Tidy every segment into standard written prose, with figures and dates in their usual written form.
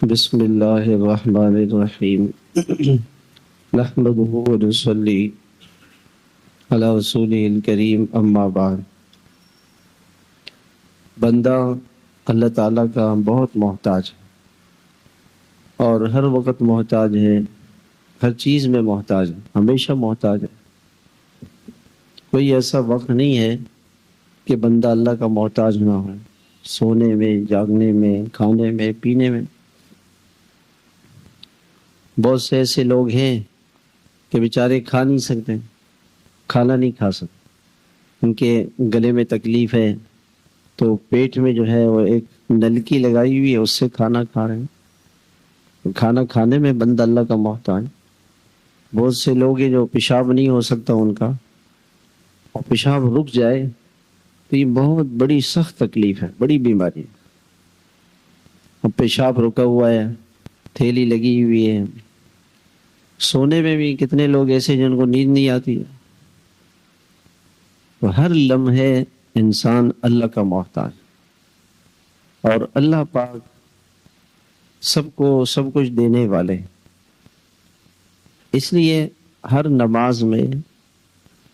بسم اللہ الرحمن الرحیم نحمده ونصلی علی رسولہ الکریم اما بعد۔ بندہ اللہ تعالیٰ کا بہت محتاج ہے اور ہر وقت محتاج ہے، ہر چیز میں محتاج ہے، ہمیشہ محتاج ہے۔ کوئی ایسا وقت نہیں ہے کہ بندہ اللہ کا محتاج نہ ہو، سونے میں، جاگنے میں، کھانے میں، پینے میں۔ بہت سے ایسے لوگ ہیں کہ بیچارے کھا نہیں سکتے، کھانا نہیں کھا سکتے، ان کے گلے میں تکلیف ہے تو پیٹ میں جو ہے وہ ایک نلکی لگائی ہوئی ہے، اس سے کھانا کھا رہے ہیں۔ کھانا کھانے میں بندہ اللہ کا محتاج۔ بہت سے لوگ ہیں جو پیشاب نہیں ہو سکتا ان کا، اور پیشاب رک جائے تو یہ بہت بڑی سخت تکلیف ہے، بڑی بیماری ہے۔ اب پیشاب رکا ہوا ہے، تھیلی لگی ہوئی ہے۔ سونے میں بھی کتنے لوگ ایسے جن کو نیند نہیں آتی ہے۔ تو ہر لمحے انسان اللہ کا محتاج، اور اللہ پاک سب کو سب کچھ دینے والے۔ اس لیے ہر نماز میں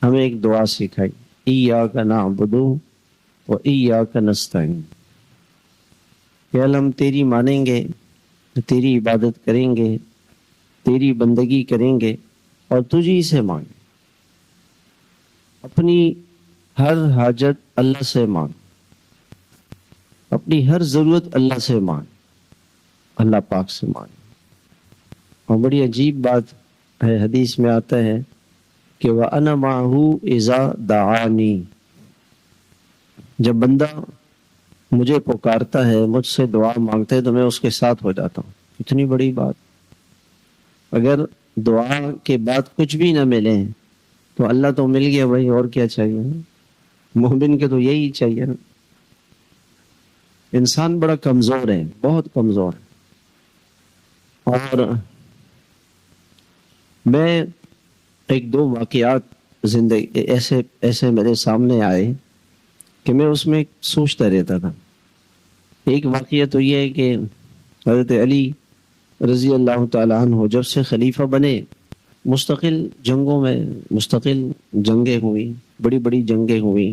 ہمیں ایک دعا سکھائی، ایاک نعبد و ایاک نستعین، کہ اللہ ہم تیری مانیں گے، تیری عبادت کریں گے، تیری بندگی کریں گے اور تجھی سے مانگیں۔ اپنی ہر حاجت اللہ سے مانگ، اپنی ہر ضرورت اللہ سے مانگ، اللہ پاک سے مانگ۔ اور بڑی عجیب بات ہے، حدیث میں آتا ہے کہ وَأَنَا مَعَهُ إِذَا دَعَانِي، جب بندہ مجھے پکارتا ہے، مجھ سے دعا مانگتا ہے تو میں اس کے ساتھ ہو جاتا ہوں۔ اتنی بڑی بات۔ اگر دعا کے بعد کچھ بھی نہ ملے تو اللہ تو مل گیا بھائی، اور کیا چاہیے؟ مومن کے تو یہی چاہیے نا۔ انسان بڑا کمزور ہے، بہت کمزور ہے۔ اور میں ایک دو واقعات زندگی ایسے میرے سامنے آئے کہ میں اس میں سوچتا رہتا تھا۔ ایک واقعہ تو یہ ہے کہ حضرت علی رضی اللہ تعالیٰ عنہ جب سے خلیفہ بنے، مستقل جنگوں میں مستقل جنگیں ہوئی، بڑی بڑی جنگیں ہوئی،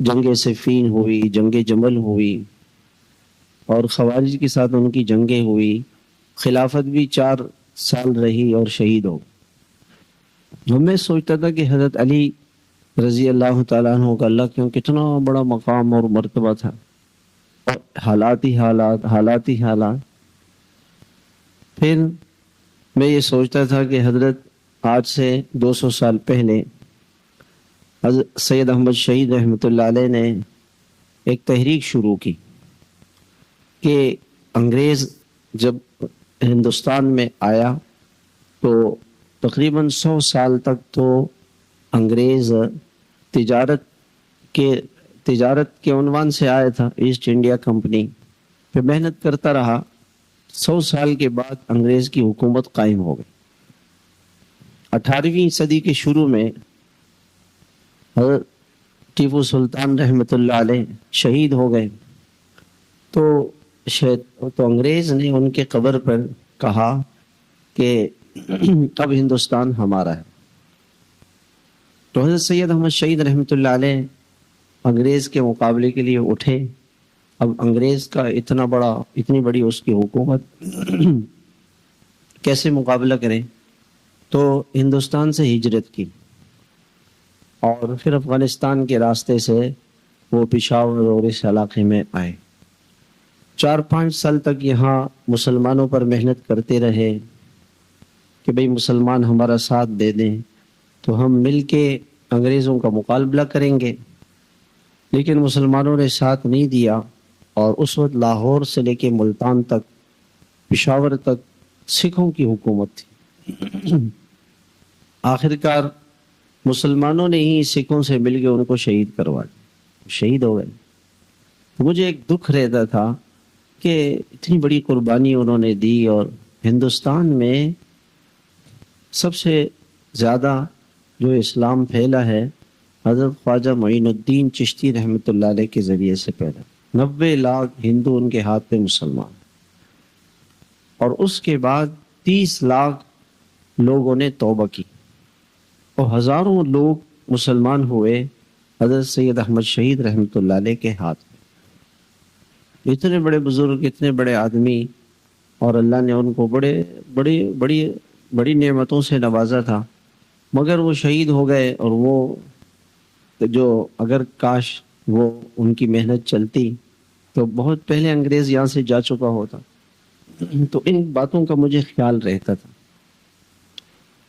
جنگ صفین ہوئی، جنگ جمل ہوئی، اور خوارج کے ساتھ ان کی جنگیں ہوئی۔ خلافت بھی 4 سال رہی اور شہید ہو۔ میں سوچتا تھا کہ حضرت علی رضی اللہ تعالیٰ عنہ کا اللہ کیوں کتنا بڑا مقام اور مرتبہ تھا، اور حالات ہی حالات۔ پھر میں یہ سوچتا تھا کہ حضرت آج سے 200 سال پہلے حضرت سید احمد شہید رحمۃ اللہ علیہ نے ایک تحریک شروع کی کہ انگریز جب ہندوستان میں آیا تو تقریباً 100 سال تک تو انگریز تجارت کے عنوان سے آیا تھا، ایسٹ انڈیا کمپنی پہ محنت کرتا رہا۔ 100 سال کے بعد انگریز کی حکومت قائم ہو گئی۔ 18ویں صدی کے شروع میں حضرت ٹیپو سلطان رحمۃ اللہ علیہ شہید ہو گئے، تو انگریز نے ان کے قبر پر کہا کہ اب ہندوستان ہمارا ہے۔ تو حضرت سید احمد شہید رحمۃ اللہ علیہ انگریز کے مقابلے کے لیے اٹھے۔ اب انگریز کا اتنی بڑی اس کی حکومت کیسے مقابلہ کریں؟ تو ہندوستان سے ہجرت کی، اور پھر افغانستان کے راستے سے وہ پشاور اور اس علاقے میں آئے۔ 4-5 سال تک یہاں مسلمانوں پر محنت کرتے رہے کہ بھئی مسلمان ہمارا ساتھ دے دیں تو ہم مل کے انگریزوں کا مقابلہ کریں گے، لیکن مسلمانوں نے ساتھ نہیں دیا، اور اس وقت لاہور سے لے کے ملتان تک، پشاور تک سکھوں کی حکومت تھی۔ آخرکار مسلمانوں نے ہی سکھوں سے مل کے ان کو شہید کروا دیا، شہید ہو گئے۔ مجھے ایک دکھ رہتا تھا کہ اتنی بڑی قربانی انہوں نے دی، اور ہندوستان میں سب سے زیادہ جو اسلام پھیلا ہے حضرت خواجہ معین الدین چشتی رحمۃ اللہ علیہ کے ذریعے سے پھیلا۔ 90 لاکھ ہندو ان کے ہاتھ پہ مسلمان۔ اور اس کے بعد 30 لاکھ لوگوں نے توبہ کی اور ہزاروں لوگ مسلمان ہوئے حضرت سید احمد شہید رحمۃ اللہ علیہ کے ہاتھ میں. اتنے بڑے بزرگ، اتنے بڑے آدمی، اور اللہ نے ان کو بڑی نعمتوں سے نوازا تھا، مگر وہ شہید ہو گئے. اور وہ جو اگر کاش وہ ان کی محنت چلتی تو بہت پہلے انگریز یہاں سے جا چکا ہوتا. تو ان باتوں کا مجھے خیال رہتا تھا.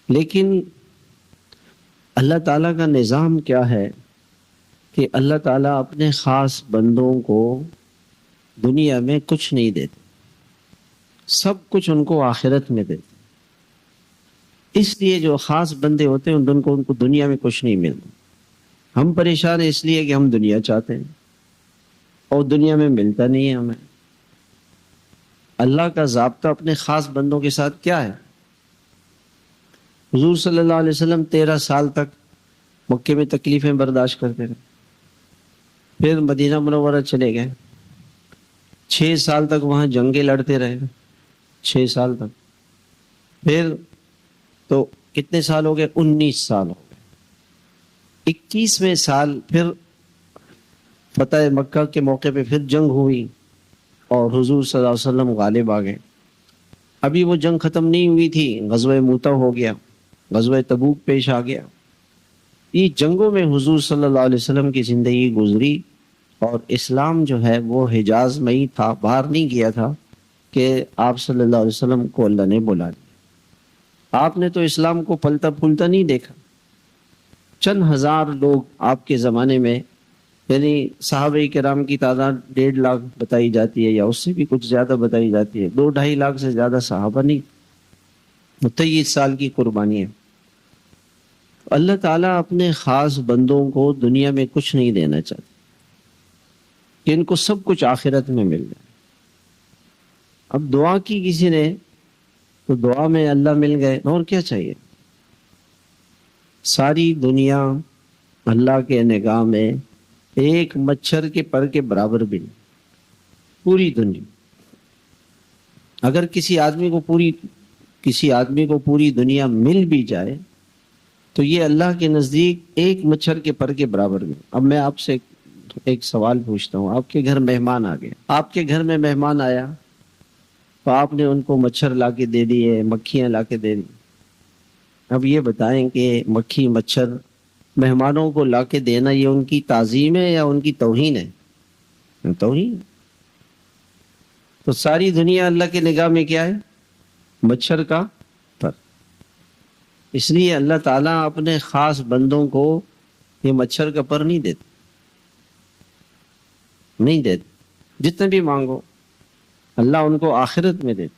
لیکن اللہ تعالیٰ کا نظام کیا ہے کہ اللہ تعالیٰ اپنے خاص بندوں کو دنیا میں کچھ نہیں دیتے، سب کچھ ان کو آخرت میں دیتے. اس لیے جو خاص بندے ہوتے ہیں ان کو دنیا میں کچھ نہیں ملتا. ہم پریشان ہیں اس لیے کہ ہم دنیا چاہتے ہیں اور دنیا میں ملتا نہیں ہے ہمیں. اللہ کا ضابطہ اپنے خاص بندوں کے ساتھ کیا ہے؟ حضور صلی اللہ علیہ وسلم 13 سال تک مکے میں تکلیفیں برداشت کرتے رہے، پھر مدینہ منورہ چلے گئے، 6 سال تک وہاں جنگیں لڑتے رہے، 6 سال تک. پھر تو کتنے سال ہو گئے؟ 19 سال ہو گئے. 21ویں سال پھر فتح مکہ کے موقع پہ پھر جنگ ہوئی اور حضور صلی اللہ علیہ وسلم غالب آ گئے. ابھی وہ جنگ ختم نہیں ہوئی تھی، غزوہ موتہ ہو گیا، غزوہ تبوک پیش آ گیا. یہ جنگوں میں حضور صلی اللہ علیہ وسلم کی زندگی گزری اور اسلام جو ہے وہ حجاز میں ہی تھا، باہر نہیں گیا تھا کہ آپ صلی اللہ علیہ وسلم کو اللہ نے بلا لیا. آپ نے تو اسلام کو پھلتا پھولتا نہیں دیکھا. چند ہزار لوگ آپ کے زمانے میں، یعنی صحابہ کرام کی تعداد 1.5 لاکھ بتائی جاتی ہے یا اس سے بھی کچھ زیادہ بتائی جاتی ہے، 2-2.5 لاکھ سے زیادہ صحابہ نہیں. 23 سال کی قربانی ہے. اللہ تعالیٰ اپنے خاص بندوں کو دنیا میں کچھ نہیں دینا چاہتے کہ ان کو سب کچھ آخرت میں مل جائے. اب دعا کی کسی نے تو دعا میں اللہ مل گئے، اور کیا چاہیے؟ ساری دنیا اللہ کے نگاہ میں ایک مچھر کے پر کے برابر بھی نہیں. پوری دنیا اگر کسی آدمی کو پوری دنیا مل بھی جائے تو یہ اللہ کے نزدیک ایک مچھر کے پر کے برابر بھی. اب میں آپ سے ایک سوال پوچھتا ہوں. آپ کے گھر مہمان آ گئے، آپ کے گھر میں مہمان آیا تو آپ نے ان کو مچھر لا کے دے دیے، مکھیاں لا کے دے دی. اب یہ بتائیں کہ مکھی مچھر مہمانوں کو لا کے دینا یہ ان کی تعظیم ہے یا ان کی توہین ہے؟ توہین. تو ساری دنیا اللہ کے نگاہ میں کیا ہے؟ مچھر کا پر. اس لیے اللہ تعالیٰ اپنے خاص بندوں کو یہ مچھر کا پر نہیں دیتے، نہیں دیتے. جتنے بھی مانگو اللہ ان کو آخرت میں دیتے.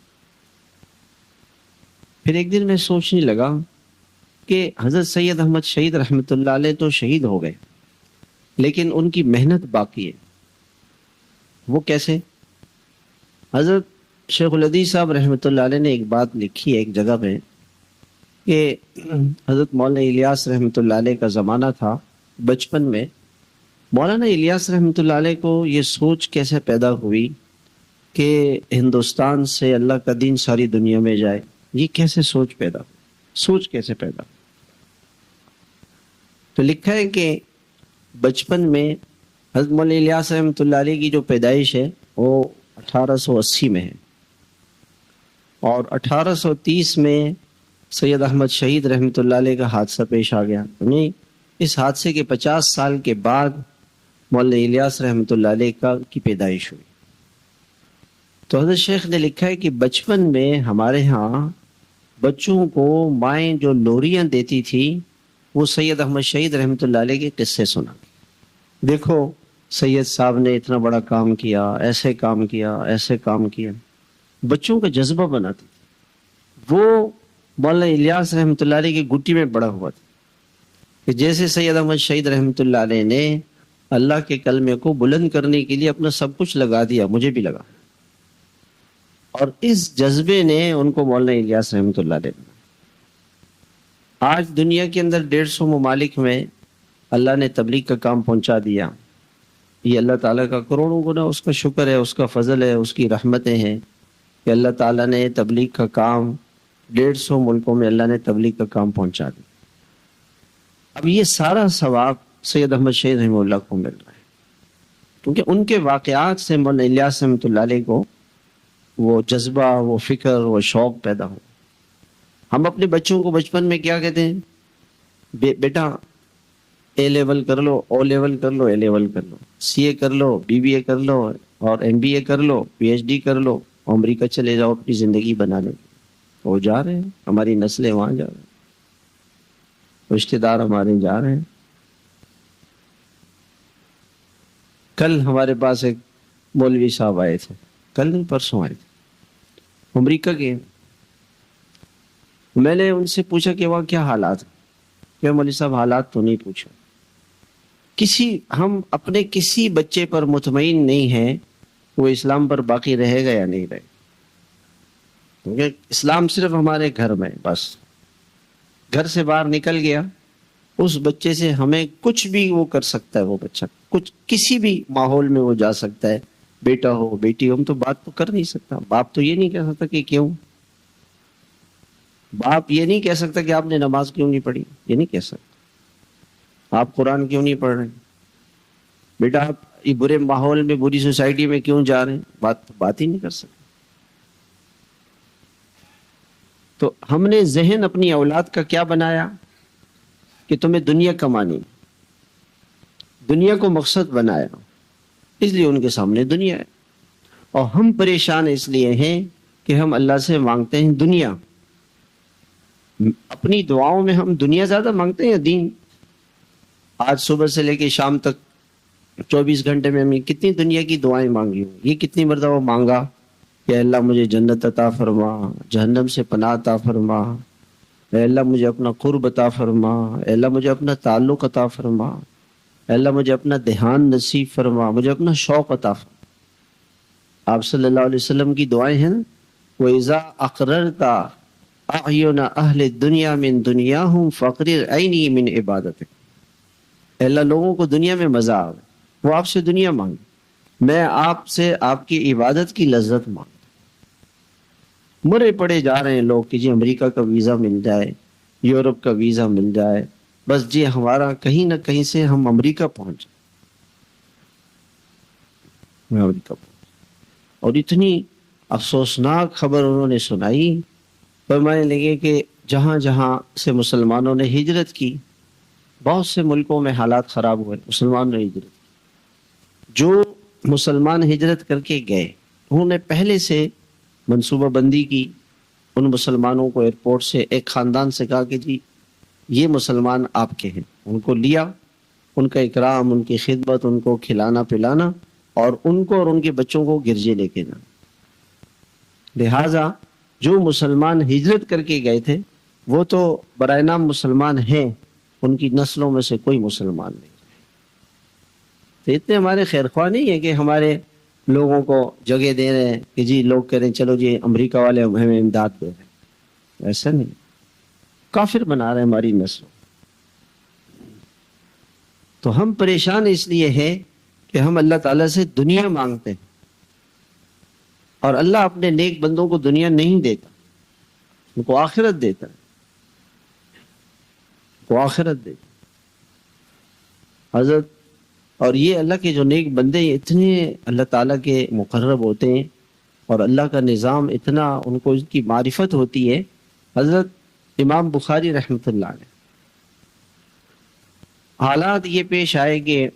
پھر ایک دن میں سوچنے لگا کہ حضرت سید احمد شہید رحمۃ اللہ علیہ تو شہید ہو گئے، لیکن ان کی محنت باقی ہے. وہ کیسے؟ حضرت شیخ الحدیث صاحب رحمۃ اللہ علیہ نے ایک بات لکھی ہے ایک جگہ پہ کہ حضرت مولانا الیاس رحمۃ اللہ علیہ کا زمانہ تھا. بچپن میں مولانا الیاس رحمۃ اللہ علیہ کو یہ سوچ کیسے پیدا ہوئی کہ ہندوستان سے اللہ کا دین ساری دنیا میں جائے. یہ کیسے سوچ کیسے پیدا؟ تو لکھا ہے کہ بچپن میں حضرت مولانا الیاس رحمۃ اللہ علیہ کی جو پیدائش ہے وہ 1880 میں ہے اور 1830 میں سید احمد شہید رحمۃ اللہ علیہ کا حادثہ پیش آ گیا. یعنی اس حادثے کے 50 سال کے بعد مولانا الیاس رحمۃ اللہ علیہ کی پیدائش ہوئی. تو حضرت شیخ نے لکھا ہے کہ بچپن میں ہمارے ہاں بچوں کو مائیں جو لوریاں دیتی تھی وہ سید احمد شہید رحمۃ اللہ علیہ کے قصے سنا. دیکھو سید صاحب نے اتنا بڑا کام کیا، ایسے کام کیا. بچوں کا جذبہ بناتے تھے. وہ مولانا الیاس رحمۃ اللہ علیہ کی گٹی میں بڑا ہوا تھا کہ جیسے سید احمد شہید رحمۃ اللہ علیہ نے اللہ کے کلمے کو بلند کرنے کے لیے اپنا سب کچھ لگا دیا، مجھے بھی لگا. اور اس جذبے نے ان کو مولانا الیاس رحمۃ اللہ علیہ بنا. آج دنیا کے اندر 150 ممالک میں اللہ نے تبلیغ کا کام پہنچا دیا. یہ اللہ تعالیٰ کا کروڑوں گنا اس کا شکر ہے، اس کا فضل ہے، اس کی رحمتیں ہیں. کہ اللہ تعالیٰ نے تبلیغ کا کام 150 ملکوں میں اللہ نے تبلیغ کا کام پہنچا دیا. اب یہ سارا ثواب سید احمد شہید رحمہ اللہ کو مل رہا ہے، کیونکہ ان کے واقعات سے مولانا الیاس رحمۃ اللہ علیہ کو وہ جذبہ، وہ فکر، وہ شوق پیدا ہو. ہم اپنے بچوں کو بچپن میں کیا کہتے ہیں؟ بیٹا اے لیول کر لو، او لیول کر لو، اے لیول کر لو، سی اے کر لو، بی بی اے کر لو، اور ایم بی اے کر لو، پی ایچ ڈی کر لو، امریکہ چلے جاؤ اپنی زندگی بنانے. وہ جا رہے ہیں، ہماری نسلیں وہاں جا رہے ہیں، رشتے دار ہمارے جا رہے ہیں. کل ہمارے پاس ایک مولوی صاحب آئے تھے، کل نہیں پرسوں آئے تھے، امریکہ کے. میں نے ان سے پوچھا کہ وہاں کیا حالات ہیں؟ کہ مولوی صاحب حالات تو نہیں پوچھا. ہم اپنے کسی بچے پر مطمئن نہیں ہیں وہ اسلام پر باقی رہے گا یا نہیں رہے گا. کیونکہ اسلام صرف ہمارے گھر میں، بس گھر سے باہر نکل گیا اس بچے سے ہمیں کچھ بھی وہ کر سکتا ہے. وہ بچہ کچھ کسی بھی ماحول میں وہ جا سکتا ہے، بیٹا ہو بیٹی ہو. ہم تو بات تو کر نہیں سکتا. باپ تو یہ نہیں کہہ سکتا کہ کیوں، باپ یہ نہیں کہہ سکتا کہ آپ نے نماز کیوں نہیں پڑھی، یہ نہیں کہہ سکتا. آپ قرآن کیوں نہیں پڑھ رہے، بیٹا آپ یہ برے ماحول میں، بری سوسائٹی میں کیوں جا رہے ہیں، بات ہی نہیں کر سکتے. تو ہم نے ذہن اپنی اولاد کا کیا بنایا کہ تمہیں دنیا کمانی، دنیا کو مقصد بنایا، اس لیے ان کے سامنے دنیا ہے. اور ہم پریشان اس لیے ہیں کہ ہم اللہ سے مانگتے ہیں دنیا. اپنی دعاؤں میں ہم دنیا زیادہ مانگتے ہیں یا دین؟ آج صبح سے لے کے شام تک 24 گھنٹے میں ہم نے کتنی دنیا کی دعائیں مانگی ہوں. یہ کتنی مرتبہ مانگا کہ اللہ مجھے جنت عطا فرما، جہنم سے پناہ عطا فرما، اے اللہ مجھے اپنا قرب عطا فرما، اے اللہ مجھے اپنا تعلق عطا فرما، اے اللہ مجھے اپنا دھیان نصیب فرما، مجھے اپنا شوق عطا فرما. آپ صلی اللہ علیہ وسلم کی دعائیں ہیں نا، وَإِذَا أَقْرَرْتَ أَعْيُنَ أَهْلِ الدُّنْيَا مِن دُنْيَاهُمْ فَقْرِرْ عَيْنِي مِنْ عِبَادَتِكَ. اے اللہ لوگوں کو دنیا میں مزہ آئے، وہ آپ سے دنیا مانگے، میں آپ سے آپ کی عبادت کی لذت مانگ. مرے پڑے جا رہے ہیں لوگ کہ جی امریکہ کا ویزا مل جائے، یورپ کا ویزا مل جائے، بس جی ہمارا کہیں نہ کہیں سے ہم امریکہ پہنچ جائیں. اور اتنی افسوسناک خبر انہوں نے سنائی، فرمانے لگے کہ جہاں جہاں سے مسلمانوں نے ہجرت کی، بہت سے ملکوں میں حالات خراب ہوئے، مسلمانوں نے ہجرت کی. جو مسلمان ہجرت کر کے گئے انہوں نے پہلے سے منصوبہ بندی کی. ان مسلمانوں کو ایئرپورٹ سے ایک خاندان سے کہا کہ جی یہ مسلمان آپ کے ہیں، ان کو لیا، ان کا اکرام، ان کی خدمت، ان کو کھلانا پلانا، اور ان کو اور ان کے بچوں کو گرجے لے کے جانا. لہٰذا جو مسلمان ہجرت کر کے گئے تھے وہ تو برائے نام مسلمان ہیں، ان کی نسلوں میں سے کوئی مسلمان نہیں. تو اتنے ہمارے خیر خواہ نہیں ہے کہ ہمارے لوگوں کو جگہ دے رہے ہیں کہ جی لوگ کہہ رہے ہیں چلو جی امریکہ والے ہمیں امداد دے رہے ہیں. ایسا نہیں، کافر بنا رہے ہیں ہماری نسلوں. تو ہم پریشان اس لیے ہیں کہ ہم اللہ تعالیٰ سے دنیا مانگتے ہیں، اور اللہ اپنے نیک بندوں کو دنیا نہیں دیتا، ان کو آخرت دیتا ہے، وہ آخرت دیتا. حضرت اور یہ اللہ کے جو نیک بندے اتنے اللہ تعالیٰ کے مقرب ہوتے ہیں، اور اللہ کا نظام اتنا ان کو اس کی معرفت ہوتی ہے. حضرت امام بخاری رحمۃ اللہ علیہ، حالات یہ پیش آئے کہ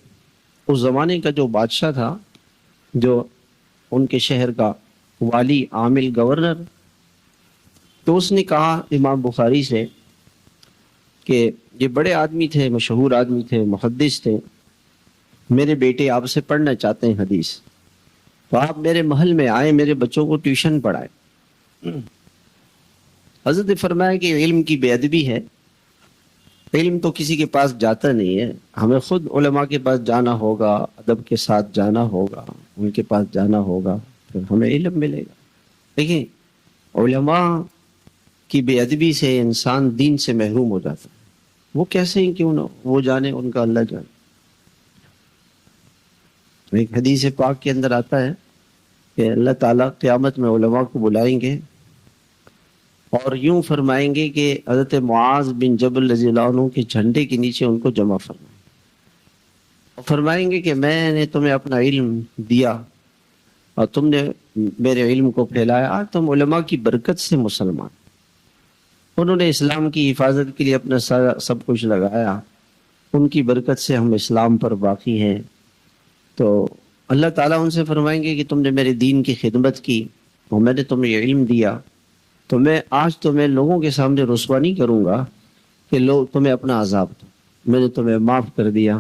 اس زمانے کا جو بادشاہ تھا، جو ان کے شہر کا والی عامل گورنر، تو اس نے کہا امام بخاری سے کہ یہ بڑے آدمی تھے، مشہور آدمی تھے، محدث تھے، میرے بیٹے آپ سے پڑھنا چاہتے ہیں حدیث، تو آپ میرے محل میں آئیں، میرے بچوں کو ٹیوشن پڑھائیں. حضرت نے فرمایا کہ علم کی بے ادبی ہے، علم تو کسی کے پاس جاتا نہیں ہے، ہمیں خود علماء کے پاس جانا ہوگا، ادب کے ساتھ جانا ہوگا، ان کے پاس جانا ہوگا، پھر ہمیں علم ملے گا. دیکھیں علماء کی بے ادبی سے انسان دین سے محروم ہو جاتا ہے. وہ کیسے ہی کیوں نہ، وہ جانے، ان کا اللہ جانے. ایک حدیث پاک کے اندر آتا ہے کہ اللہ تعالیٰ قیامت میں علماء کو بلائیں گے اور یوں فرمائیں گے کہ حضرت معاذ بن جبل رضی اللہ عنہ کے جھنڈے کے نیچے ان کو جمع فرمائیں اور فرمائیں گے کہ میں نے تمہیں اپنا علم دیا اور تم نے میرے علم کو پھیلایا، آج تم علماء کی برکت سے مسلمان، انہوں نے اسلام کی حفاظت کے لیے اپنا سب کچھ لگایا، ان کی برکت سے ہم اسلام پر باقی ہیں۔ تو اللہ تعالیٰ ان سے فرمائیں گے کہ تم نے میرے دین کی خدمت کی اور میں نے تمہیں یہ علم دیا، تو میں آج تمہیں لوگوں کے سامنے رسوا نہیں کروں گا کہ لوگ تمہیں اپنا عذاب دو، میں نے تمہیں معاف کر دیا،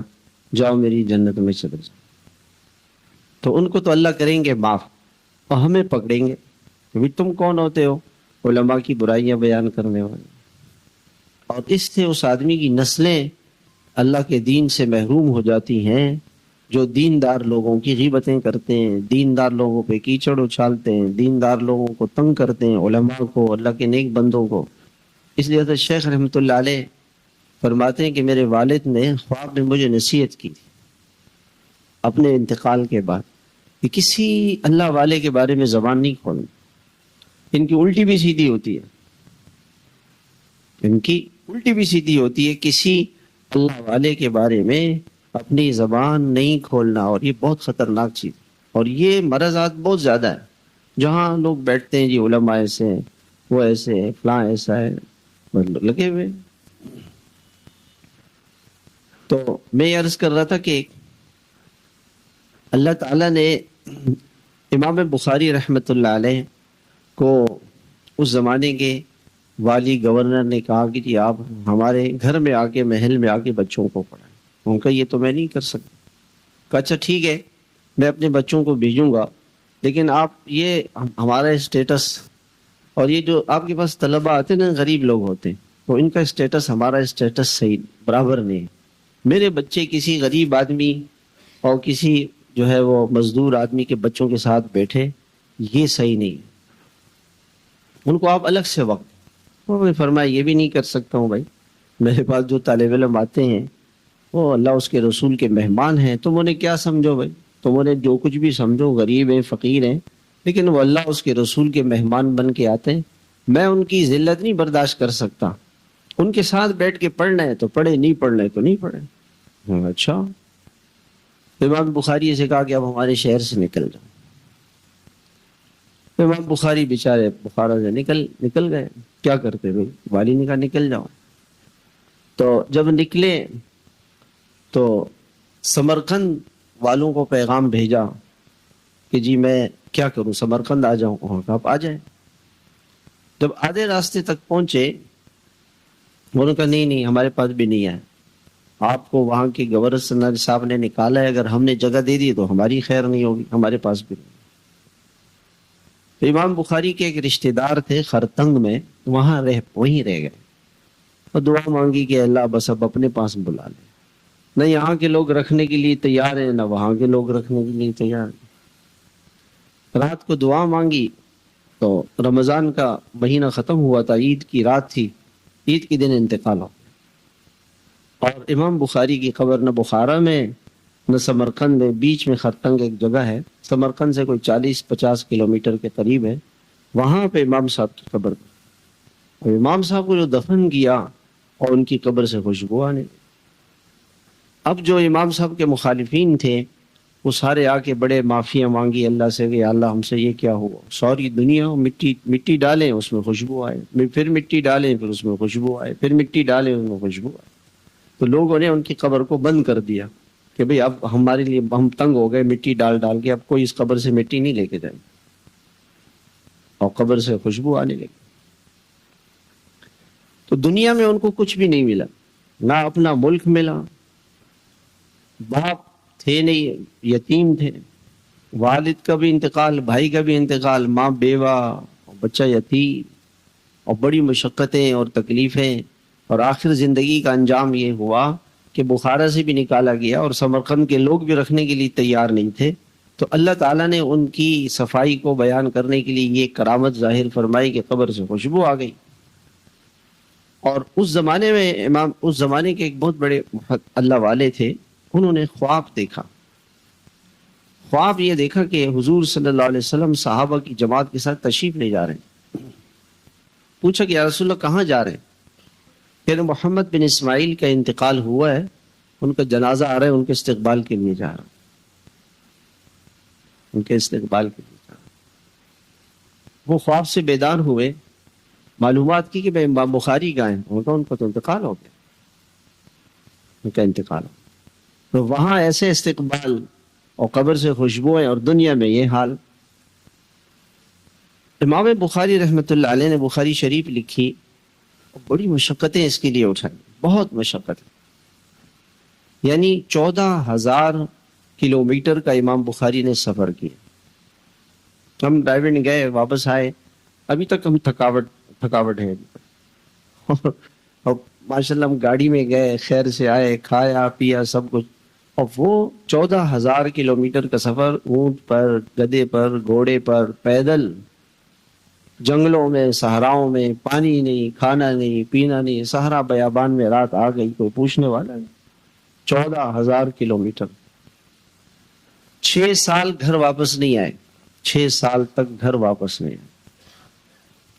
جاؤ میری جنت میں چلے جاؤ۔ تو ان کو تو اللہ کریں گے معاف اور ہمیں پکڑیں گے کہ تم کون ہوتے ہو علماء کی برائیاں بیان کرنے والے، اور اس سے اس آدمی کی نسلیں اللہ کے دین سے محروم ہو جاتی ہیں جو دیندار لوگوں کی غیبتیں کرتے ہیں، دیندار لوگوں پہ کیچڑ اچھالتے ہیں، دیندار لوگوں کو تنگ کرتے ہیں، علماء کو، اللہ کے نیک بندوں کو۔ اس لیے حضرت شیخ رحمۃ اللہ علیہ فرماتے ہیں کہ میرے والد نے خواب میں مجھے نصیحت کی تھی اپنے انتقال کے بعد کہ کسی اللہ والے کے بارے میں زبان نہیں کھولنا، ان کی الٹی بھی سیدھی ہوتی ہے، ان کی الٹی بھی سیدھی ہوتی ہے، کسی اللہ والے کے بارے میں اپنی زبان نہیں کھولنا، اور یہ بہت خطرناک چیز ہے۔ اور یہ مرضات بہت زیادہ ہے، جہاں لوگ بیٹھتے ہیں جی علماء ایسے ہیں، وہ ایسے ہے، فلاں ایسا ہے، لگے ہوئے۔ تو میں یہ عرض کر رہا تھا کہ اللہ تعالیٰ نے امام بخاری رحمۃ اللہ علیہ کو اس زمانے کے والی گورنر نے کہا کہ جی آپ ہمارے گھر میں آ کے، محل میں آ کے بچوں کو پڑھائیں۔ ان کا یہ تو میں نہیں کر سکتا۔ کہا اچھا ٹھیک ہے، میں اپنے بچوں کو بھیجوں گا، لیکن آپ یہ ہمارا اسٹیٹس اور یہ جو آپ کے پاس طلبہ آتے ہیں نا، غریب لوگ ہوتے ہیں، تو ان کا اسٹیٹس ہمارا اسٹیٹس صحیح برابر نہیں ہے۔ میرے بچے کسی غریب آدمی اور کسی جو ہے وہ مزدور آدمی کے بچوں کے ساتھ بیٹھے، یہ صحیح نہیں ہے، ان کو آپ الگ سے وقت۔ انہوں نے فرمایا یہ بھی نہیں کر سکتا ہوں بھائی، میرے پاس جو طالب علم آتے ہیں وہ اللہ اس کے رسول کے مہمان ہیں، تم انہیں کیا سمجھو بھائی، تم انہیں جو کچھ بھی سمجھو، غریب ہیں، فقیر ہیں، لیکن وہ اللہ اس کے رسول کے مہمان بن کے آتے ہیں، میں ان کی ذلت نہیں برداشت کر سکتا، ان کے ساتھ بیٹھ کے پڑھنا ہے تو پڑھے، نہیں پڑھنا ہے تو نہیں پڑھے۔ اچھا، امام بخاری سے کہا کہ اب ہمارے شہر سے نکل جاؤ۔ امام بخاری بیچارے بخارا سے نکل گئے، کیا کرتے بھائی، والی نے کہا نکل جاؤ۔ تو جب نکلے تو سمرقند والوں کو پیغام بھیجا کہ جی میں کیا کروں، سمرقند آ جاؤں؟ وہاں کہا آپ آ جائیں۔ جب آدھے راستے تک پہنچے، انہوں نے کہا نہیں ہمارے پاس بھی نہیں ہے، آپ کو وہاں کے گورنر صاحب نے نکالا ہے، اگر ہم نے جگہ دے دی تو ہماری خیر نہیں ہوگی، ہمارے پاس بھی نہیں۔ تو امام بخاری کے ایک رشتہ دار تھے خرتنگ میں، وہیں رہ گئے اور دعا مانگی کہ اللہ بس اب اپنے پاس بلا لے، نہ یہاں کے لوگ رکھنے کے لیے تیار ہیں، نہ وہاں کے لوگ رکھنے کے لیے تیار ہیں۔ رات کو دعا مانگی تو رمضان کا مہینہ ختم ہوا تھا، عید کی رات تھی، عید کے دن انتقال ہو، اور امام بخاری کی قبر نہ بخارا میں نہ سمرقند میں، بیچ میں خرتنگ ایک جگہ ہے، سمرقند سے کوئی 40-50 کلومیٹر کے قریب ہے، وہاں پہ امام صاحب کی قبر، اور امام صاحب کو جو دفن کیا اور ان کی قبر سے خوشبو آنے لگی۔ اب جو امام صاحب کے مخالفین تھے وہ سارے آ کے بڑے معافیاں مانگی اللہ سے کہ اللہ ہم سے یہ کیا ہوا، ساری دنیا مٹی ڈالیں اس میں خوشبو آئے، پھر مٹی ڈالیں پھر اس میں خوشبو آئے، پھر مٹی ڈالیں اس میں خوشبو آئے۔ تو لوگوں نے ان کی قبر کو بند کر دیا کہ بھئی اب ہمارے لیے ہم تنگ ہو گئے، مٹی ڈال کے اب کوئی اس قبر سے مٹی نہیں لے کے جائے، اور قبر سے خوشبو آنے لگی۔ تو دنیا میں ان کو کچھ بھی نہیں ملا، نہ اپنا ملک ملا، باپ تھے نہیں، یتیم تھے، والد کا بھی انتقال، بھائی کا بھی انتقال، ماں بیوہ، بچہ یتیم، اور بڑی مشقتیں اور تکلیفیں، اور آخر زندگی کا انجام یہ ہوا کہ بخارا سے بھی نکالا گیا اور سمرقند کے لوگ بھی رکھنے کے لیے تیار نہیں تھے۔ تو اللہ تعالیٰ نے ان کی صفائی کو بیان کرنے کے لیے یہ کرامت ظاہر فرمائی کہ قبر سے خوشبو آ گئی۔ اور اس زمانے میں اس زمانے کے ایک بہت بڑے اللہ والے تھے، انہوں نے خواب دیکھا۔ خواب یہ دیکھا کہ حضور صلی اللہ علیہ وسلم صحابہ کی جماعت کے ساتھ تشریف لے جا رہے ہیں. پوچھا کہ یا رسول اللہ کہاں جا رہے ہیں؟ کہ محمد بن اسماعیل کا انتقال ہوا ہے، ان کا جنازہ آ رہا ہے، ان کے استقبال کے لیے جا رہا ہوں، ان کے استقبال کے لیے جا رہا ہوں. وہ خواب سے بیدار ہوئے، معلومات کی کہ میں امام بخاری کا ہیں. ان کا تو انتقال ہو گیا، ان کا انتقال ہو گیا. تو وہاں ایسے استقبال اور قبر سے خوشبوئیں، اور دنیا میں یہ حال. امام بخاری رحمۃ اللہ علیہ نے بخاری شریف لکھی، بڑی مشقتیں اس کے لیے اٹھائی، بہت مشقتیں. یعنی 14,000 کلومیٹر کا امام بخاری نے سفر کیا. ہم ڈرائیونگ گئے، واپس آئے، ابھی تک ہم تھکاوٹ ہے. اور ماشاء اللہ ہم گاڑی میں گئے، خیر سے آئے، کھایا پیا سب کچھ. اور وہ 14,000 کلومیٹر کا سفر اونٹ پر، گدھے پر، گھوڑے پر، پیدل، جنگلوں میں، صحراؤں میں، پانی نہیں، کھانا نہیں، پینا نہیں، صحرا بیابان میں رات آ گئی، کوئی پوچھنے والا نہیں. 14,000 کلومیٹر. 6 سال گھر واپس نہیں آئے، 6 سال تک گھر واپس نہیں آئے.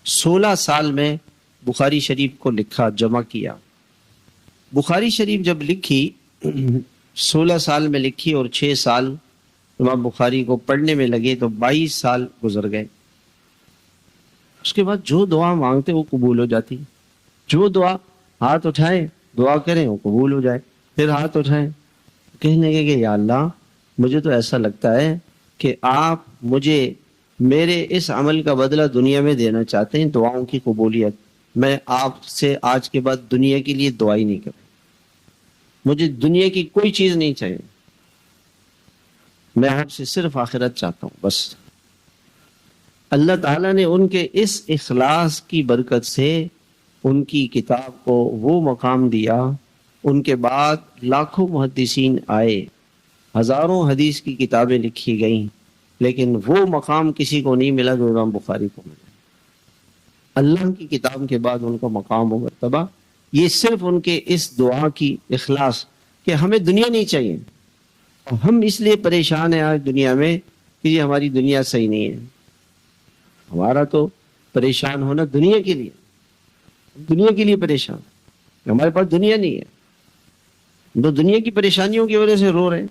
16 سال میں بخاری شریف کو لکھا، جمع کیا. بخاری شریف جب لکھی 16 سال میں لکھی، اور 6 سال امام بخاری کو پڑھنے میں لگے، تو 22 سال گزر گئے. اس کے بعد جو دعا مانگتے وہ قبول ہو جاتی. جو دعا، ہاتھ اٹھائیں دعا کریں وہ قبول ہو جائے. پھر ہاتھ اٹھائیں، کہنے لگے کہ یا اللہ مجھے تو ایسا لگتا ہے کہ آپ مجھے میرے اس عمل کا بدلہ دنیا میں دینا چاہتے ہیں، دعاؤں کی قبولیت. میں آپ سے آج کے بعد دنیا کے لیے دعا ہی نہیں کروں، مجھے دنیا کی کوئی چیز نہیں چاہیے، میں آپ سے صرف آخرت چاہتا ہوں بس. اللہ تعالیٰ نے ان کے اس اخلاص کی برکت سے ان کی کتاب کو وہ مقام دیا. ان کے بعد لاکھوں محدثین آئے، ہزاروں حدیث کی کتابیں لکھی گئیں، لیکن وہ مقام کسی کو نہیں ملا جو امام بخاری کو ملا. اللہ کی کتاب کے بعد ان کا مقام و مرتبہ یہ صرف ان کے اس دعا کی اخلاص کہ ہمیں دنیا نہیں چاہیے. ہم اس لیے پریشان ہیں آج دنیا میں کہ یہ ہماری دنیا صحیح نہیں ہے. ہمارا تو پریشان ہونا دنیا کے لیے، دنیا کے لیے پریشان. ہمارے پاس دنیا نہیں ہے، تو دنیا کی پریشانیوں کی وجہ سے رو رہے ہیں.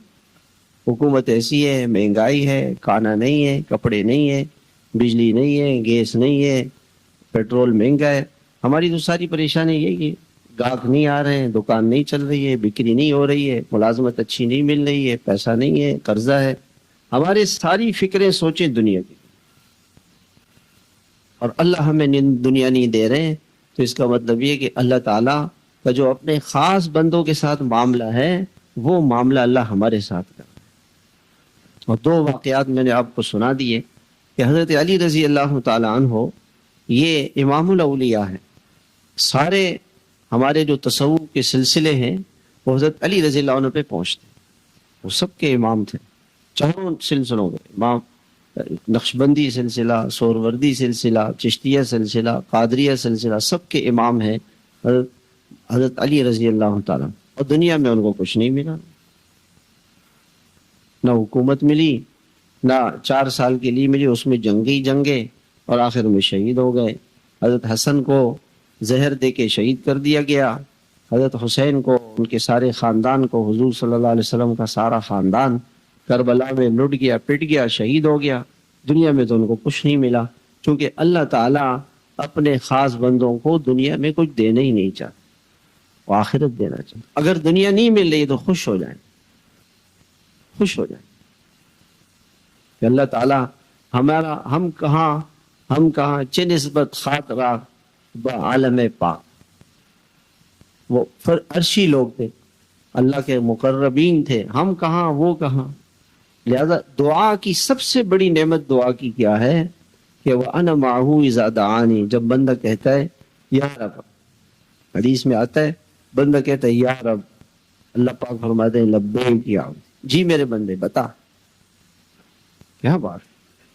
حکومت ایسی ہے، مہنگائی ہے، کھانا نہیں ہے، کپڑے نہیں ہے، بجلی نہیں ہے، گیس نہیں ہے، پیٹرول مہنگا ہے. ہماری تو ساری پریشانی یہی ہے، گاہک نہیں آ رہے ہیں، دکان نہیں چل رہی ہے، بکری نہیں ہو رہی ہے، ملازمت اچھی نہیں مل رہی ہے، پیسہ نہیں ہے، قرضہ ہے. ہمارے ساری فکریں سوچیں دنیا کی، اور اللہ ہمیں دنیا نہیں دے رہے ہیں. تو اس کا مطلب یہ کہ اللہ تعالیٰ کا جو اپنے خاص بندوں کے ساتھ معاملہ ہے وہ معاملہ اللہ ہمارے ساتھ کر. اور 2 واقعات میں نے آپ کو سنا دیے کہ حضرت علی رضی اللہ تعالیٰ عنہ یہ امام الاولیاء ہیں. سارے ہمارے جو تصوف کے سلسلے ہیں وہ حضرت علی رضی اللہ عنہ پہ پہنچتے، وہ سب کے امام تھے. چاروں سلسلوں کے امام، نقشبندی سلسلہ، سوروردی سلسلہ، چشتیہ سلسلہ، قادریہ سلسلہ، سب کے امام ہیں حضرت علی رضی اللہ تعالیٰ. اور دنیا میں ان کو کچھ نہیں ملا، نہ حکومت ملی، نہ 4 سال کے لیے ملی، اس میں جنگیں، اور آخر میں شہید ہو گئے. حضرت حسن کو زہر دے کے شہید کر دیا گیا. حضرت حسین کو، ان کے سارے خاندان کو، حضور صلی اللہ علیہ وسلم کا سارا خاندان کربلا میں لٹ گیا، پٹ گیا، شہید ہو گیا. دنیا میں تو ان کو کچھ نہیں ملا، کیونکہ اللہ تعالیٰ اپنے خاص بندوں کو دنیا میں کچھ دینا ہی نہیں چاہتا، وہ آخرت دینا چاہتا. اگر دنیا نہیں مل رہی تو خوش ہو جائیں، خوش ہو جائیں کہ اللہ تعالیٰ ہمارا، ہم کہاں چہ نسبت خاطرہ بعالم پاک. وہ عرشی لوگ تھے، اللہ کے مقربین تھے، ہم کہاں وہ کہاں. لہذا دعا کی سب سے بڑی نعمت دعا کی کیا ہے کہ وَأَنَا مَعَهُ إِذَا دَعَانِي. جب بندہ کہتا ہے یا رب، حدیث میں آتا ہے بندہ کہتا ہے یا رب، اللہ پاک فرماتے ہیں لبیک یا عبد. جی میرے بندے بتا. کیا بات،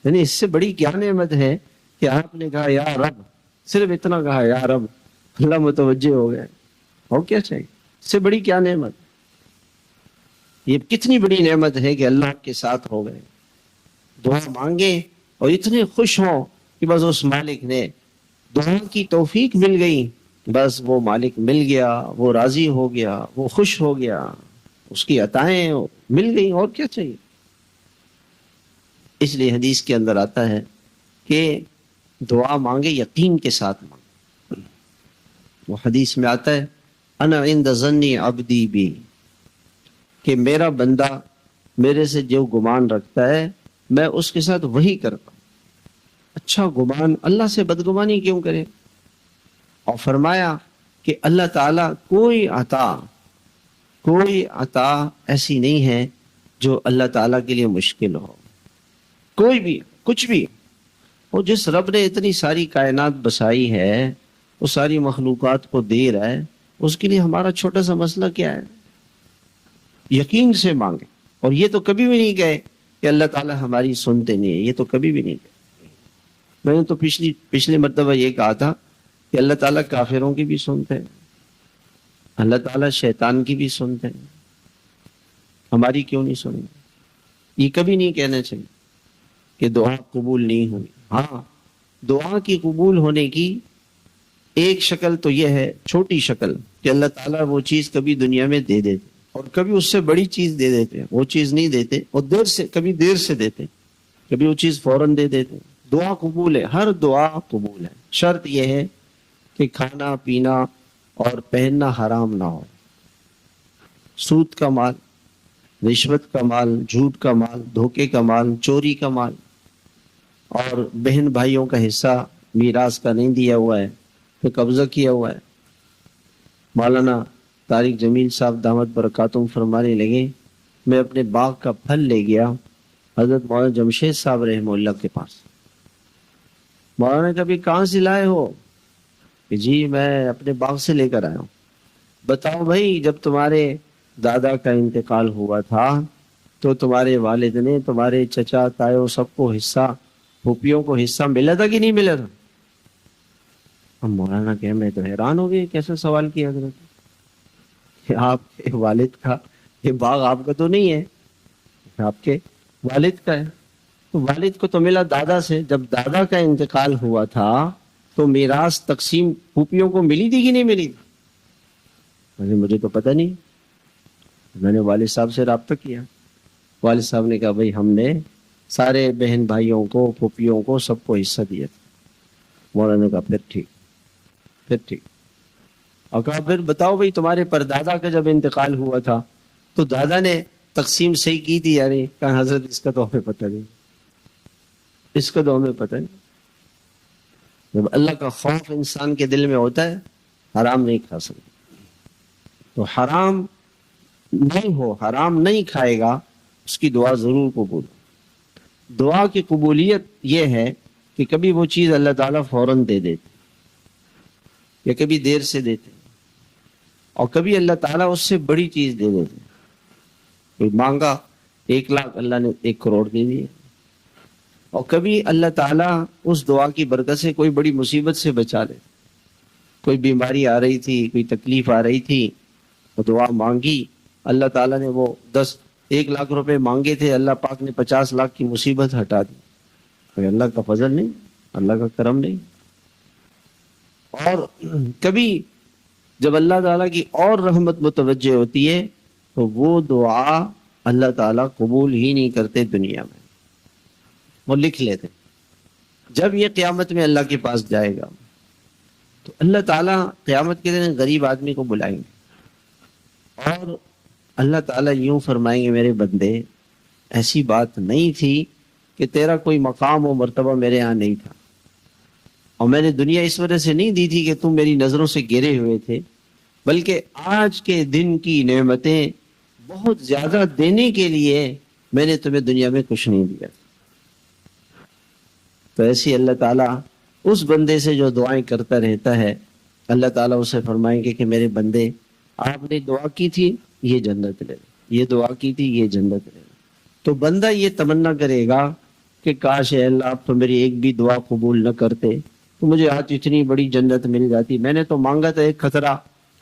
یعنی اس سے بڑی کیا نعمت ہے کہ آپ نے کہا یا رب، صرف اتنا کہا یا رب، اللہ متوجہ ہو گئے. اور کیا چاہیے، اس سے بڑی کیا نعمت. یہ کتنی بڑی نعمت ہے کہ اللہ کے ساتھ ہو گئے. دعا مانگے اور اتنے خوش ہوں کہ بس اس مالک نے دعا کی توفیق مل گئی، بس وہ مالک مل گیا، وہ راضی ہو گیا، وہ خوش ہو گیا، اس کی عطائیں مل گئی، اور کیا چاہیے؟ اس لیے حدیث کے اندر آتا ہے کہ دعا مانگے یقین کے ساتھ مانگے۔ وہ حدیث میں آتا ہے انا عند ظن عبدی بی، کہ میرا بندہ میرے سے جو گمان رکھتا ہے میں اس کے ساتھ وہی کرتا ہوں۔ اچھا گمان، اللہ سے بدگمانی کیوں کرے؟ اور فرمایا کہ اللہ تعالیٰ کوئی عطا ایسی نہیں ہے جو اللہ تعالیٰ کے لیے مشکل ہو، کوئی بھی کچھ بھی۔ اور جس رب نے اتنی ساری کائنات بسائی ہے، وہ ساری مخلوقات کو دے رہا ہے، اس کے لیے ہمارا چھوٹا سا مسئلہ کیا ہے؟ یقین سے مانگے۔ اور یہ تو کبھی بھی نہیں کہے کہ اللہ تعالیٰ ہماری سنتے نہیں ہے، یہ تو کبھی بھی نہیں کہے۔ میں نے تو پچھلی مرتبہ یہ کہا تھا کہ اللہ تعالیٰ کافروں کی بھی سنتے ہیں، اللہ تعالیٰ شیطان کی بھی سنتے ہیں، ہماری کیوں نہیں سنیں گے؟ یہ کبھی نہیں کہنا چاہیے کہ دعا قبول نہیں ہوئی۔ ہاں، دعا کی قبول ہونے کی ایک شکل تو یہ ہے، چھوٹی شکل، کہ اللہ تعالیٰ وہ چیز کبھی دنیا میں دے دیتے اور کبھی اس سے بڑی چیز دے دیتے، وہ چیز نہیں دیتے، اور کبھی دیر سے دیتے، کبھی وہ چیز فوراً دے دیتے۔ دعا قبول ہے، ہر دعا قبول ہے، شرط یہ ہے کہ کھانا پینا اور پہننا حرام نہ ہو، سود کا مال، رشوت کا مال، جھوٹ کا مال، دھوکے کا مال، چوری کا مال، اور بہن بھائیوں کا حصہ میراث کا نہیں دیا ہوا ہے تو قبضہ کیا ہوا ہے۔ مولانا طارق جمیل صاحب دامت برکاتہم فرمانے لگے، میں اپنے باغ کا پھل لے گیا حضرت مولانا جمشید صاحب رحمہ اللہ کے پاس۔ مولانا کبھی کہاں سے لائے ہو؟ کہ جی میں اپنے باغ سے لے کر آیا ہوں۔ بتاؤ بھائی، جب تمہارے دادا کا انتقال ہوا تھا تو تمہارے والد نے تمہارے چچا تایوں سب کو حصہ، پھوپھیوں کو حصہ ملا تھا کہ نہیں ملا تھا؟ ہم مولانا کہ میں تو حیران ہو گئے، کیسا سوال کیا حضرت کہ آپ کے والد کا یہ باغ آپ کا تو نہیں ہے، آپ کے والد کا ہے۔ تو والد کو تو ملا دادا سے، جب دادا کا انتقال ہوا تھا تو میراث تقسیم پھوپھیوں کو ملی تھی کہ نہیں ملی تھی؟ مجھے تو پتہ نہیں۔ میں نے والد صاحب سے رابطہ کیا، والد صاحب نے کہا بھائی ہم نے سارے بہن بھائیوں کو، پھوپھیوں کو، سب کو حصہ دیا تھا۔ مولانا نے کہا پھر ٹھیک، اور کہا پھر بتاؤ بھائی تمہارے پردادا کا جب انتقال ہوا تھا تو دادا نے تقسیم صحیح کی تھی یعنی؟ کہا حضرت اس کا تو ہمیں پتہ نہیں، اس کا تو ہمیں پتہ نہیں۔ جب اللہ کا خوف انسان کے دل میں ہوتا ہے حرام نہیں کھا سکتا، تو حرام نہیں کھائے گا، اس کی دعا ضرور قبول۔ دعا کی قبولیت یہ ہے کہ کبھی وہ چیز اللہ تعالیٰ فوراً دے دیتے یا کبھی دیر سے دیتے، اور کبھی اللہ تعالیٰ اس سے بڑی چیز دے دیتے۔ کوئی مانگا 1 لاکھ، اللہ نے 1 کروڑ دے دیے، اور کبھی اللہ تعالیٰ اس دعا کی برکت سے کوئی بڑی مصیبت سے بچا لے۔ کوئی بیماری آ رہی تھی، کوئی تکلیف آ رہی تھی، وہ دعا مانگی، اللہ تعالیٰ نے وہ 1 لاکھ روپے مانگے تھے، اللہ پاک نے 50 لاکھ کی مصیبت ہٹا دی۔ اللہ کا فضل نہیں، اللہ کا کرم نہیں۔ اور کبھی جب اللہ تعالیٰ کی اور رحمت متوجہ ہوتی ہے تو وہ دعا اللہ تعالیٰ قبول ہی نہیں کرتے دنیا میں، وہ لکھ لیتے۔ جب یہ قیامت میں اللہ کے پاس جائے گا تو اللہ تعالیٰ قیامت کے دن غریب آدمی کو بلائیں گے اور اللہ تعالیٰ یوں فرمائیں گے، میرے بندے ایسی بات نہیں تھی کہ تیرا کوئی مقام و مرتبہ میرے ہاں نہیں تھا، اور میں نے دنیا اس وجہ سے نہیں دی تھی کہ تم میری نظروں سے گرے ہوئے تھے، بلکہ آج کے دن کی نعمتیں بہت زیادہ دینے کے لیے میں نے تمہیں دنیا میں کچھ نہیں دیا۔ تو ایسی اللہ تعالیٰ اس بندے سے جو دعائیں کرتا رہتا ہے، اللہ تعالیٰ اسے فرمائیں گے کہ میرے بندے آپ نے دعا کی تھی، یہ جنت لے لو، یہ دعا کی تھی، یہ جنت لے لو۔ تو بندہ یہ تمنا کرے گا کہ کاش اے اللہ آپ تو میری ایک بھی دعا قبول نہ کرتے تو مجھے آج اتنی بڑی جنت مل جاتی۔ میں نے تو مانگا تھا ایک قطرہ،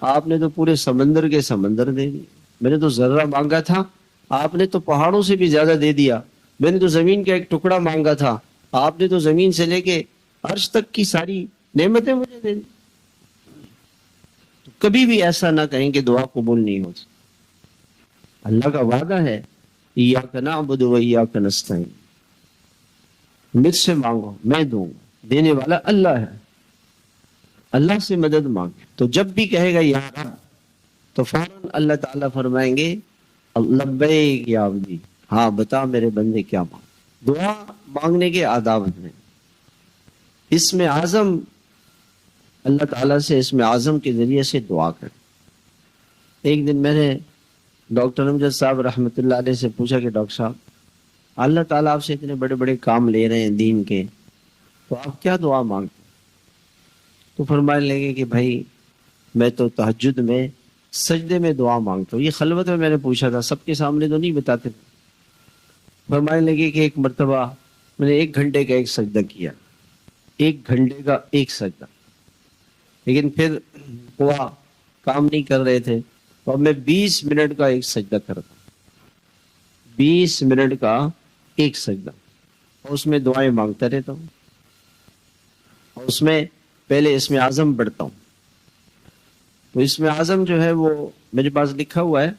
آپ نے تو پورے سمندر کے سمندر دے دی۔ میں نے تو ذرہ مانگا تھا، آپ نے تو پہاڑوں سے بھی زیادہ دے دیا۔ میں نے تو زمین کا ایک ٹکڑا مانگا تھا، آپ نے تو زمین سے لے کے عرش تک کی ساری نعمتیں مجھے دے دی۔ تو کبھی بھی ایسا نہ کہیں کہ دعا قبول نہیں ہوتی۔ اللہ کا وعدہ ہے ایاک نعبد و ایاک نستعین، مجھ سے مانگو میں دوں گا، دینے والا اللہ ہے، اللہ سے مدد مانگے۔ تو جب بھی کہے گا یا رب تو فوراً اللہ تعالیٰ فرمائیں گے لبیک یا عبدی، ہاں بتا میرے بندے کیا مانگ۔ دعا مانگنے کے آداب ہیں، اسم اعظم اللہ تعالیٰ سے اسم اعظم کے ذریعے سے دعا کریں۔ ایک دن میں نے ڈاکٹر امجد صاحب رحمۃ اللہ علیہ سے پوچھا کہ ڈاکٹر صاحب اللہ تعالیٰ آپ سے اتنے بڑے بڑے کام لے رہے ہیں دین کے، تو آپ کیا دعا مانگتے ہیں؟ تو فرمانے لگے کہ بھائی میں تو تہجد میں سجدے میں دعا مانگتا ہوں۔ یہ خلوت میں نے پوچھا تھا، سب کے سامنے تو نہیں بتاتے تھے۔ فرمانے لگے کہ ایک مرتبہ میں نے 1 گھنٹے کا ایک سجدہ کیا، 1 گھنٹے کا ایک سجدہ، لیکن پھر ہوا کام نہیں کر رہے تھے، تو اب میں 20 منٹ کا ایک سجدہ کرتا ہوں، 20 منٹ کا ایک سجدہ، اور اس میں دعائیں مانگتا رہتا ہوں، اور اس میں پہلے اسم اعظم پڑھتا ہوں۔ تو اسم اعظم جو ہے وہ میرے پاس لکھا ہوا ہے،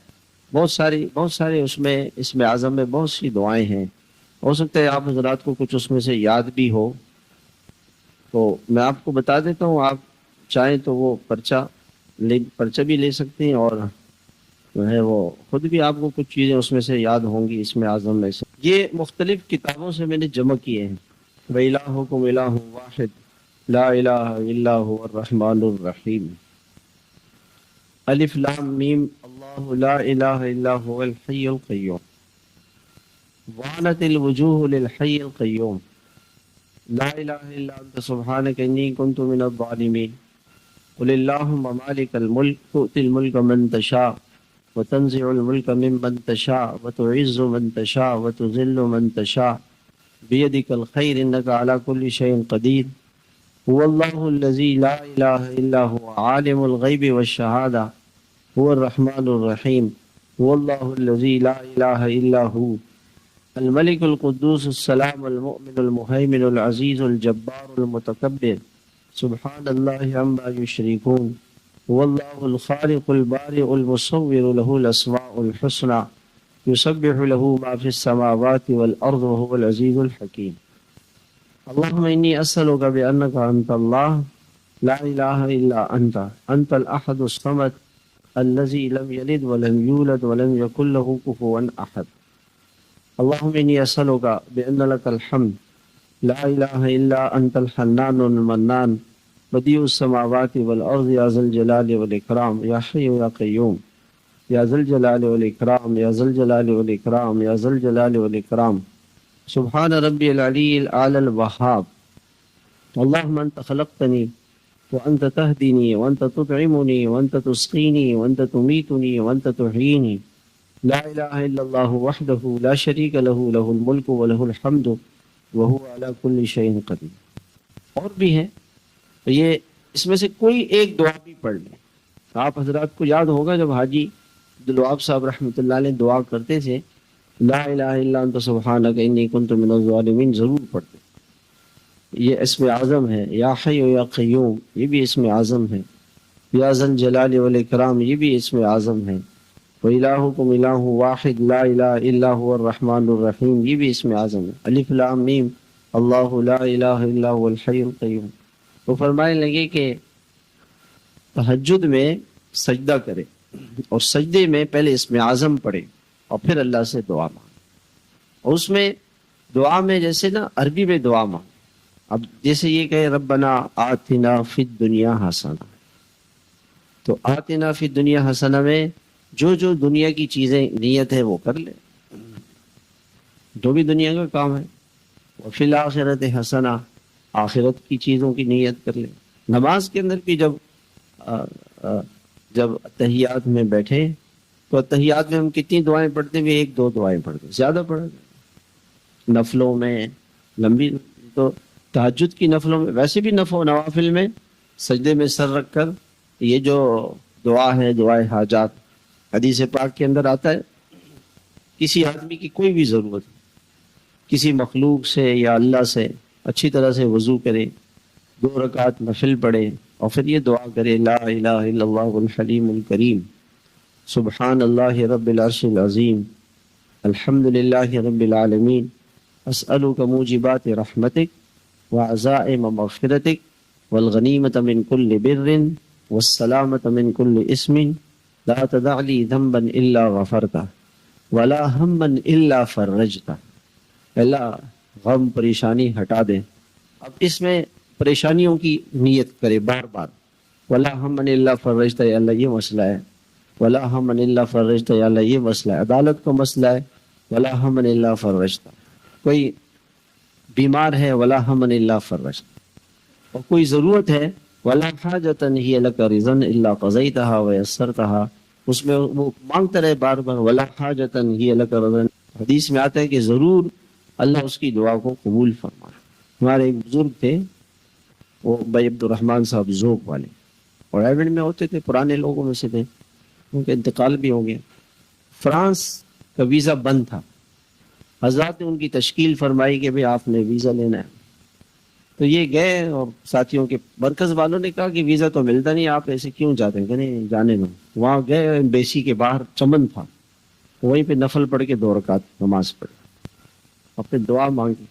بہت سارے اس میں اسم اعظم میں بہت سی دعائیں ہیں، ہو سکتا ہے آپ حضرات کو کچھ اس میں سے یاد بھی ہو، تو میں آپ کو بتا دیتا ہوں، آپ چاہیں تو وہ پرچہ بھی لے سکتے ہیں، اور جو ہے وہ خود بھی آپ کو کچھ چیزیں اس میں سے یاد ہوں گی اسم اعظم میں سے۔ یہ مختلف کتابوں سے میں نے جمع کیے ہیں۔ وَإِلَٰهُكُمْ إِلَٰهٌ وَاحِدٌ لَا إِلَٰهَ إِلَّا هُوَ الرَّحْمَٰنُ الرَّحِيمُ الف لام میم اللہ لا الہ الا هو الحی القیوم وعنت الوجوہ للحی القیوم لا الہ الا انت سبحانک انی کنت من الظالمین قل اللہم مالک الملک تؤتی الملک من تشاء وتنزع الملک ممن تشاء وتعز من تشاء وتذل من تشاء بیدک الخیر انک علی کل شیء قدیر هو الله الذي لا إله إلا هو عالم الغيب والشهادة هو الرحمن الرحيم هو الله الذي لا إله إلا هو الملك القدوس السلام المؤمن المهيمن العزيز الجبار المتكبر سبحان الله عما يشركون هو الله الخالق البارئ المصور له الأسماء الحسنى يسبح له ما في السماوات والأرض وهو العزيز الحكيم اللهم إني أسألك بأنك أنت الله لا إله إلا أنت الأحد الصمد الذي لم يلد ولم يولد ولم يكن له كفوا أحد اللهم إني أسألك بأن لك الحمد لا إله إلا أنت الحنان المنان بديع السماوات والأرض يا ذا الجلال والإكرام يا حي يا قيوم يا ذا الجلال والإكرام يا ذا الجلال والإكرام يا ذا الجلال والإكرام سبحان ربي العلي الأعلى الوهاب اللهم أنت خلقتني وأنت تهديني وأنت تطعمني وأنت تسقيني وأنت تميتني وأنت تحييني لا إله إلا الله وحده لا شريك له له الملك وله الحمد وهو على كل شيء قدير۔ اور بھی ہیں، یہ اس میں سے کوئی ایک دعا بھی پڑھ لیں۔ آپ حضرات کو یاد ہوگا جب حاجی عبدالوہاب صاحب رحمۃ اللہ علیہ دعا کرتے تھے لا الہ الا انت سبحانک انی کنت من الظالمین ضرور پڑھتے۔ یہ اسم اعظم ہے، یا حی یا قیوم یہ بھی اسم اعظم ہے، یا ذا الجلال والاکرام یہ بھی اسم اعظم ہے، وَإِلَٰهُكُمْ إِلَٰهٌ وَاحِدٌ لَا إِلَٰهَ إِلَّا هُوَ الرَّحْمَٰنُ الرَّحِيمُ یہ بھی اسم اعظم ہے، الف لام میم اللہ لا الہ الا هو الحی القیوم۔ وہ فرمانے لگے کہ تہجد میں سجدہ کرے اور سجدے میں پہلے اسم اعظم پڑھے اور پھر اللہ سے دعا مانگ، اور اس میں دعا میں جیسے نا عربی میں دعا مانگ، اب جیسے یہ کہے ربنا آتنا فی الدنیا حسنہ، تو آتنا فی الدنیا حسنہ میں جو جو دنیا کی چیزیں نیت ہے وہ کر لے، جو بھی دنیا کا کام ہے، وفی الآخرت حسنہ آخرت کی چیزوں کی نیت کر لے۔ نماز کے اندر بھی جب تحیات میں بیٹھے تو تحیات میں ہم کتنی دعائیں پڑھتے ہیں؟ 1-2 دعائیں پڑھتے ہیں، زیادہ پڑھتے نفلوں میں لمبی، تو تہجد کی نفلوں میں ویسے بھی نوافل میں سجدے میں سر رکھ کر یہ جو دعا ہے دعائے حاجات، حدیث پاک کے اندر آتا ہے کسی آدمی کی کوئی بھی ضرورت کسی مخلوق سے یا اللہ سے اچھی طرح سے وضو کرے، 2 رکعت نفل پڑھے اور پھر یہ دعا کرے، لا الہ الا اللہ الحلیم الکریم، سبحان اللہ رب العرش العظیم، الحمد للہ رب العالمین، اسألک موجبات رحمتک وعزائم مغفرتک والغنیمۃ من کل بر والسلامۃ من کل اسم لا تدع لی ذنبا الا غفرتہ ولا ہما الا فرجتہ۔ اللہ غم پریشانی ہٹا دے۔ اب اس میں پریشانیوں کی نیت کرے بار بار، ولا ہما الا فرجتہ، یا اللہ یہ مسئلہ ہے، ولا ہما الا فرجتہ، یا اللہ یہ مسئلہ ہے، عدالت کا مسئلہ ہے، ولا ہما الا فرجتہ، کوئی بیمار ہے، ولا ہما الا فرجتہ، اور کوئی ضرورت ہے، ولا حاجۃ ہی لک رضا الا قضیتھا ویسرتھا، اس میں وہ مانگتا رہے بار بار، ولا حاجۃ ہی لک رضا۔ حدیث میں آتا ہے کہ ضرور اللہ اس کی دعا کو قبول فرمائے۔ ہمارے ایک بزرگ تھے، وہ بھائی عبد الرحمن صاحب ذوق والے، اور ایونٹ میں ہوتے تھے، پرانے لوگوں میں سے تھے، ان کا انتقال بھی ہو گیا۔ فرانس کا ویزا بند تھا، حضرات نے ان کی تشکیل فرمائی کہ بھئی آپ نے ویزا لینا ہے، تو یہ گئے، اور ساتھیوں کے مرکز والوں نے کہا کہ ویزا تو ملتا نہیں، آپ ایسے کیوں جاتے ہیں؟ کہ نہیں جانے دو۔ وہاں گئے، ایمبیسی کے باہر چمن تھا، وہیں پہ نفل پڑھ کے 2 رکعت نماز پڑھی، اپنے دعا مانگی،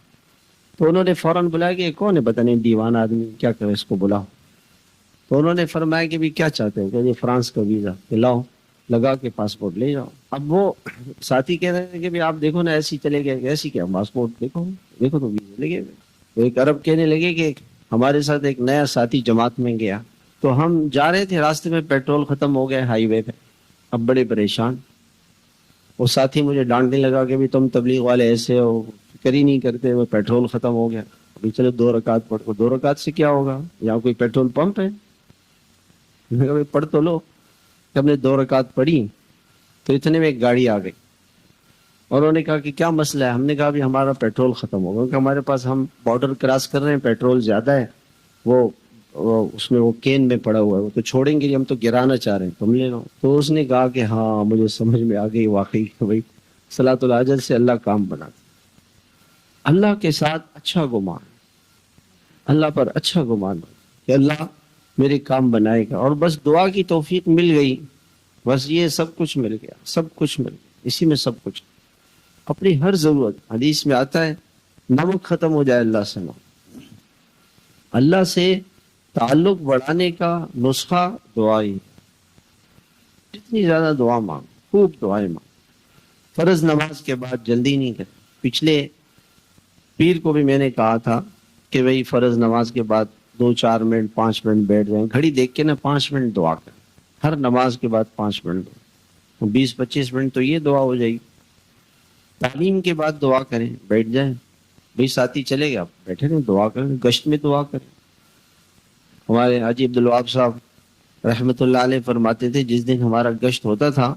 تو انہوں نے فوراً بلایا کہ یہ کون ہے، پتہ نہیں دیوانہ آدمی، کیا کرے اس کو بلاؤ۔ تو انہوں نے فرمایا کہ بھی کیا چاہتے ہیں؟ کہ یہ فرانس کا ویزا، کہ لاؤ، لگا کے پاسپورٹ لے جاؤ۔ اب وہ ساتھی کہہ رہے ہیں کہ بھی آپ دیکھو نا، ایسی چلے گئے، ایسی کیا پاسپورٹ، دیکھو دیکھو تو ویزا لگے ہوئے۔ تو ایک عرب کہنے لگے کہ ہمارے ساتھ ایک نیا ساتھی جماعت میں گیا، تو ہم جا رہے تھے، راستے میں پیٹرول ختم ہو گئے ہائی وے پہ، اب بڑے پریشان۔ وہ ساتھی مجھے ڈانٹنے لگا کہ بھی تم تبلیغ والے ایسے ہو، فکر ہی نہیں کرتے، وہ پیٹرول ختم ہو گیا، ابھی چلو 2 رکعت پڑھو۔ 2 رکعت سے کیا ہوگا؟ یہاں کوئی پیٹرول پمپ ہے؟ میں نے کہا بھائی پڑھ تو لو۔ کہ ہم نے 2 رکعت پڑھی تو اتنے میں ایک گاڑی آ گئی، اور انہوں نے کہا کہ کیا مسئلہ ہے؟ ہم نے کہا بھی ہمارا پیٹرول ختم ہوگا، کہ ہمارے پاس، ہم بارڈر کراس کر رہے ہیں، پیٹرول زیادہ ہے، وہ اس میں وہ کین میں پڑا ہوا ہے، وہ تو چھوڑیں گے، ہم تو گرانا چاہ رہے ہیں، تم لے لو۔ تو اس نے کہا کہ ہاں مجھے سمجھ میں آ گئی واقعی کہ بھائی صلاۃ العجل سے اللہ کام بناتا۔ اللہ کے ساتھ اچھا گمان، اللہ پر اچھا گمان کہ اللہ میرے کام بنائے گا، اور بس دعا کی توفیق مل گئی، بس یہ سب کچھ مل گیا، سب کچھ مل گیا، اسی میں سب کچھ۔ اپنی ہر ضرورت، حدیث میں آتا ہے نمک ختم ہو جائے اللہ سے مانگ، اللہ سے تعلق بڑھانے کا نسخہ دعائی، جتنی زیادہ دعا مانگ، خوب دعائیں مانگ۔ فرض نماز کے بعد جلدی نہیں کرے۔ پچھلے پیر کو بھی میں نے کہا تھا کہ بھئی فرض نماز کے بعد 2-4 منٹ 5 منٹ بیٹھ جائیں، گھڑی دیکھ کے نا 5 منٹ دعا کریں، ہر نماز کے بعد 5 منٹ دعا، 20-25 منٹ تو یہ دعا ہو جائے گی۔ تعلیم کے بعد دعا کریں، بیٹھ جائیں، بھئی ساتھی چلے گئے، آپ بیٹھے رہیں، دعا کریں، گشت میں دعا کریں۔ ہمارے حاجی عبدالوہاب صاحب رحمۃ اللہ علیہ فرماتے تھے جس دن ہمارا گشت ہوتا تھا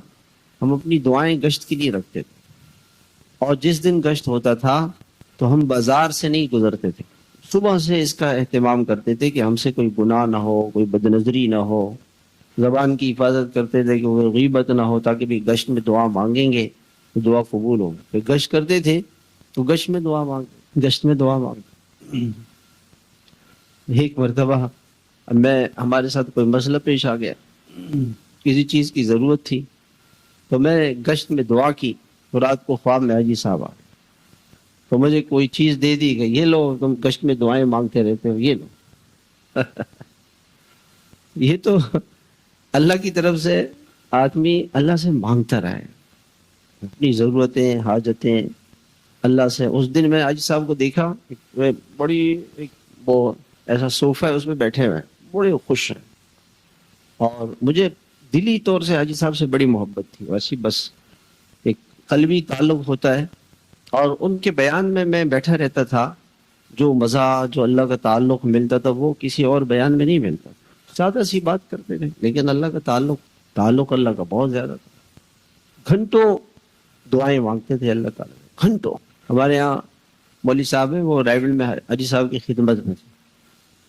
ہم اپنی دعائیں گشت کے لیے رکھتے تھے، اور جس دن گشت ہوتا تھا تو ہم بازار سے نہیں گزرتے تھے، صبح سے اس کا اہتمام کرتے تھے کہ ہم سے کوئی گناہ نہ ہو، کوئی بدنظری نہ ہو، زبان کی حفاظت کرتے تھے کہ وہ غیبت نہ ہو، تاکہ بھی گشت میں دعا مانگیں گے تو دعا قبول ہو۔ پھر گشت کرتے تھے تو گشت میں دعا مانگ۔ ایک مرتبہ ہمارے ساتھ کوئی مسئلہ پیش آ گیا، کسی چیز کی ضرورت تھی، تو میں گشت میں دعا کی، تو رات کو خواب میں حاجی صاحب آ گئے، تو مجھے کوئی چیز دے دی کہ یہ لو، تم گشت میں دعائیں مانگتے رہتے ہو، یہ لو۔ یہ تو اللہ کی طرف سے آدمی اللہ سے مانگتا رہے اپنی ضرورتیں، حاجتیں اللہ سے۔ اس دن میں حاجی صاحب کو دیکھا، بڑی وہ ایسا صوفہ ہے، اس میں بیٹھے ہوئے ہیں، بڑے خوش ہیں، اور مجھے دلی طور سے حاجی صاحب سے بڑی محبت تھی، ویسی بس ایک قلبی تعلق ہوتا ہے، اور ان کے بیان میں میں بیٹھا رہتا تھا، جو مزہ، جو اللہ کا تعلق ملتا تھا وہ کسی اور بیان میں نہیں ملتا۔ سادہ سی بات کرتے تھے، لیکن اللہ کا تعلق اللہ کا بہت زیادہ تھا۔ گھنٹوں دعائیں مانگتے تھے اللہ تعالیٰ، گھنٹوں۔ ہمارے یہاں مولوی صاحب ہیں، وہ رائے گڑھ میں حاجی صاحب کی خدمت میں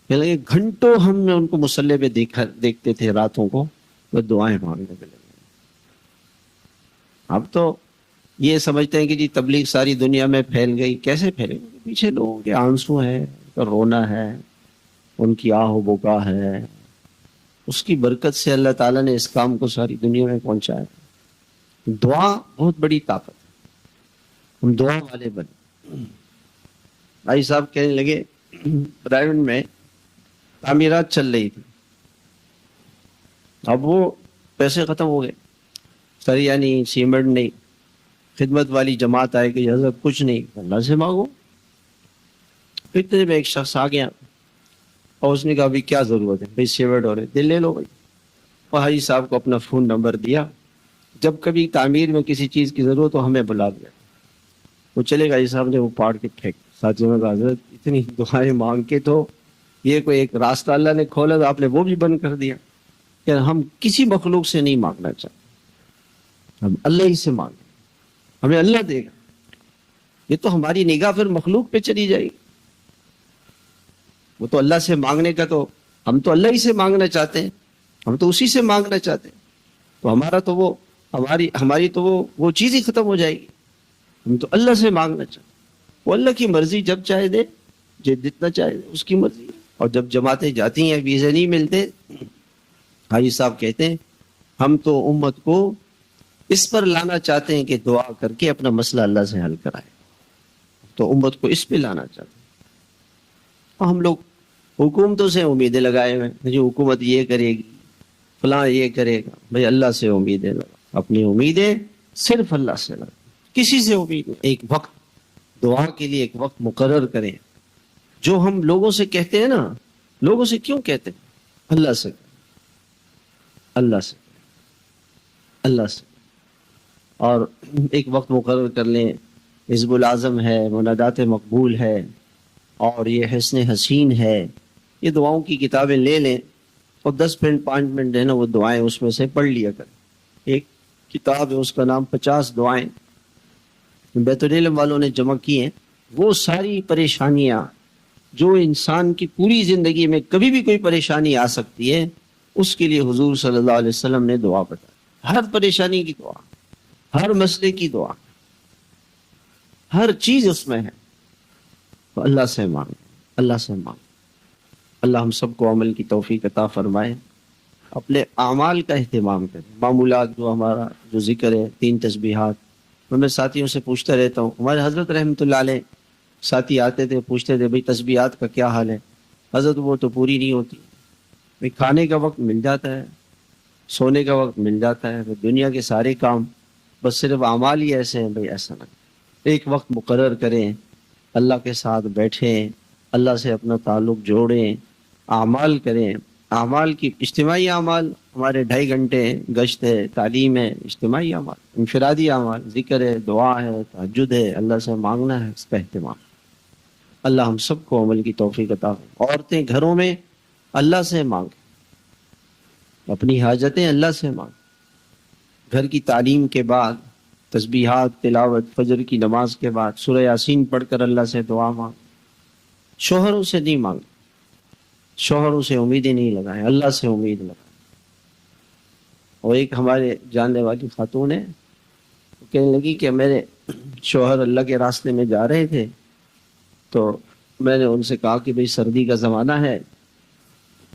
تھے، گھنٹوں ہم نے ان کو مصلی پہ دیکھتے تھے، راتوں کو وہ دعائیں مانگنے پہ لگے۔ اب تو یہ سمجھتے ہیں کہ جی تبلیغ ساری دنیا میں پھیل گئی. کیسے پھیلے گی؟ پیچھے لوگوں کے آنسو ہیں، رونا ہے، ان کی آہ و بکا ہے. اس کی برکت سے اللہ تعالیٰ نے اس کام کو ساری دنیا میں پہنچایا. دعا بہت بڑی طاقت ہے. ہم دعا والے بنے. بھائی صاحب کہنے لگے پرائیویٹ میں تعمیرات چل رہی تھی، اب وہ پیسے ختم ہو گئے، سریا نہیں، سیمنٹ نہیں. خدمت والی جماعت آئے کہ حضرت کچھ نہیں، اللہ سے مانگو. اتنے میں ایک شخص آ گیا اور اس نے کہا بھی کیا ضرورت ہے؟ بھائی سیمنٹ ہو رہے، دل لے لو بھائی. اور حاجی صاحب کو اپنا فون نمبر دیا، جب کبھی تعمیر میں کسی چیز کی ضرورت ہو ہمیں بلا دیا. وہ چلے گا. حاجی صاحب نے وہ پاڑ کے پھینک. ساتھیوں نے کہا حضرت اتنی دعائیں مانگ کے تو یہ کوئی ایک راستہ اللہ نے کھولا تو آپ نے وہ بھی بند کر دیا. کہ ہم کسی مخلوق سے نہیں مانگنا چاہتے، ہم اللہ ہی سے مانگیں، ہمیں اللہ دے گا. یہ تو ہماری نگاہ پھر مخلوق پہ چلی جائے گی. وہ تو اللہ سے مانگنے کا تو ہم تو اللہ ہی سے مانگنا چاہتے ہیں، ہم تو اسی سے مانگنا چاہتے ہیں. تو ہمارا تو وہ ہماری تو وہ چیز ہی ختم ہو جائے گی. ہم تو اللہ سے مانگنا چاہتے ہیں. وہ اللہ کی مرضی، جب چاہے دے، جتنا چاہے دے، اس کی مرضی. اور جب جماعتیں جاتی ہیں ویزے نہیں ملتے، حاجی صاحب کہتے ہیں ہم تو امت کو اس پر لانا چاہتے ہیں کہ دعا کر کے اپنا مسئلہ اللہ سے حل کرائے. تو امت کو اس پہ لانا چاہتے ہیں. اور ہم لوگ حکومتوں سے امیدیں لگائے ہوئے ہیں، جو حکومت یہ کرے گی، فلاں یہ کرے گا. بھائی اللہ سے امیدیں لگا، اپنی امیدیں صرف اللہ سے لگا، کسی سے امید نہیں. ایک وقت دعا کے لیے ایک وقت مقرر کریں. جو ہم لوگوں سے کہتے ہیں نا، لوگوں سے کیوں کہتے ہیں؟ اللہ سے، اللہ سے، اللہ سے. اور ایک وقت مقرر کر لیں. حزب العظم ہے، منادات مقبول ہے، اور یہ حسن حسین ہے. یہ دعاؤں کی کتابیں لے لیں اور 10 منٹ 5 منٹ ہے نا وہ دعائیں اس میں سے پڑھ لیا کریں. ایک کتاب ہے اس کا نام 50 دعائیں، بیت العلم والوں نے جمع کی ہیں. وہ ساری پریشانیاں جو انسان کی پوری زندگی میں کبھی بھی کوئی پریشانی آ سکتی ہے، اس کے لیے حضور صلی اللہ علیہ وسلم نے دعا بتائی. ہر پریشانی کی دعا، ہر مسئلے کی دعا، ہر چیز اس میں ہے. تو اللہ سے مانگ، اللہ سے مانگ. اللہ ہم سب کو عمل کی توفیق عطا فرمائے. اپنے اعمال کا اہتمام کریں. معمولات جو ہمارا جو ذکر ہے، 3 تسبیحات، میں ساتھیوں سے پوچھتا رہتا ہوں. ہمارے حضرت رحمۃ اللہ علیہ ساتھی آتے تھے، پوچھتے تھے بھئی تسبیحات کا کیا حال ہے؟ حضرت وہ تو پوری نہیں ہوتی. بھئی کھانے کا وقت مل جاتا ہے، سونے کا وقت مل جاتا ہے، دنیا کے سارے کام، بس صرف اعمال ہی ایسے ہیں. بھئی ایسا نہ. ایک وقت مقرر کریں، اللہ کے ساتھ بیٹھیں، اللہ سے اپنا تعلق جوڑیں، اعمال کریں. اعمال کی اجتماعی اعمال ہمارے 2.5 گھنٹے ہیں، گشت ہے، تعلیم ہے. اجتماعی اعمال، انفرادی اعمال، ذکر ہے، دعا ہے، تہجد ہے، اللہ سے مانگنا ہے، اس کا اہتمام. اللہ ہم سب کو عمل کی توفیق عطا فرمائے. عورتیں گھروں میں اللہ سے مانگیں، اپنی حاجتیں اللہ سے مانگیں. گھر کی تعلیم کے بعد تسبیحات، تلاوت، فجر کی نماز کے بعد سورہ یاسین پڑھ کر اللہ سے دعا مانگ. شوہروں سے نہیں مانگ، شوہروں سے امیدیں نہیں لگائیں، اللہ سے امید لگائیں. اور ایک ہمارے جاننے والی خاتون ہے، کہنے لگی کہ میرے شوہر اللہ کے راستے میں جا رہے تھے، تو میں نے ان سے کہا کہ بھئی سردی کا زمانہ ہے،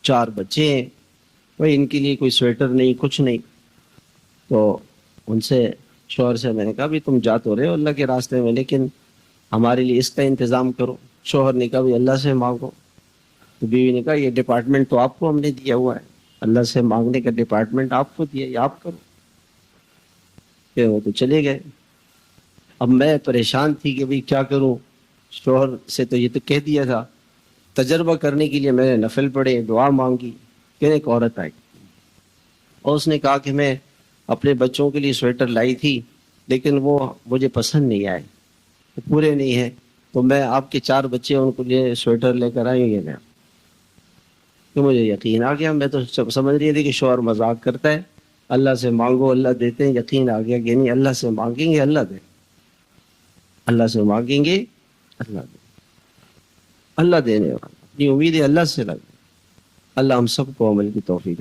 4 بچے ہیں، بھئی ان کے لیے کوئی سویٹر نہیں، کچھ نہیں. تو ان سے شوہر سے میں نے کہا بھی تم جا تو رہے ہو اللہ کے راستے میں، لیکن ہمارے لیے اس کا انتظام کرو. شوہر نے کہا بھی اللہ سے مانگو. تو بیوی نے کہا یہ ڈپارٹمنٹ تو آپ کو ہم نے دیا ہوا ہے، اللہ سے مانگنے کا ڈپارٹمنٹ آپ کو دیا، یہ آپ کرو. کہ وہ تو چلے گئے. اب میں پریشان تھی کہ بھئی کیا کروں. شوہر سے تو یہ تو کہہ دیا تھا. تجربہ کرنے کے لیے میں نے نفل پڑھے، دعا مانگی. کہ ایک عورت آئی اور اس نے کہا کہ میں اپنے بچوں کے لیے سویٹر لائی تھی، لیکن وہ مجھے پسند نہیں آئے، پورے نہیں ہیں، تو میں آپ کے 4 بچے ان کو لیے سویٹر لے کر آئی ہوں. تو مجھے یقین آ گیا. میں تو سمجھ رہی تھی کہ شوہر مذاق کرتا ہے. اللہ سے مانگو اللہ دیتے ہیں. یقین آ گیا کہ نہیں، اللہ سے مانگیں گے اللہ دے، اللہ سے مانگیں گے اللہ دے. اللہ دینے والا، اپنی امیدیں اللہ سے لگے. اللہ ہم سب کو عمل کی توفیق عطا